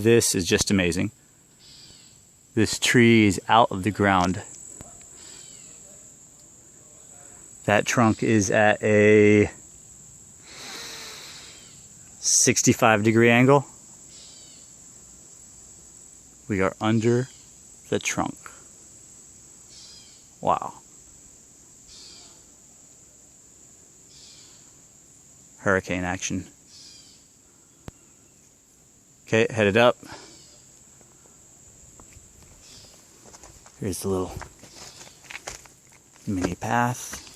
This is just amazing. This tree is out of the ground. That trunk is at a 65-degree angle. We are under the trunk. Wow. Hurricane action. Okay, headed up. Here's the little mini path.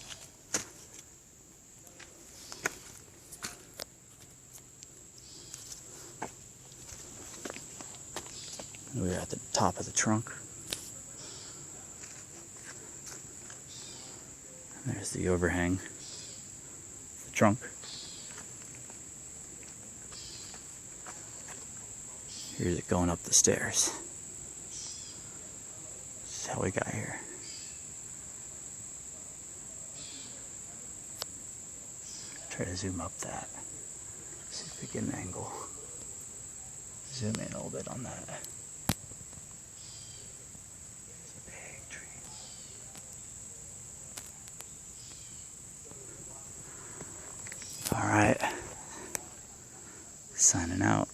We're at the top of the trunk. There's the overhang, the trunk. Here's it going up the stairs. This is how we got here. Try to zoom up that. See if we get an angle. Zoom in a little bit on that. It's a big tree. All right. Signing out.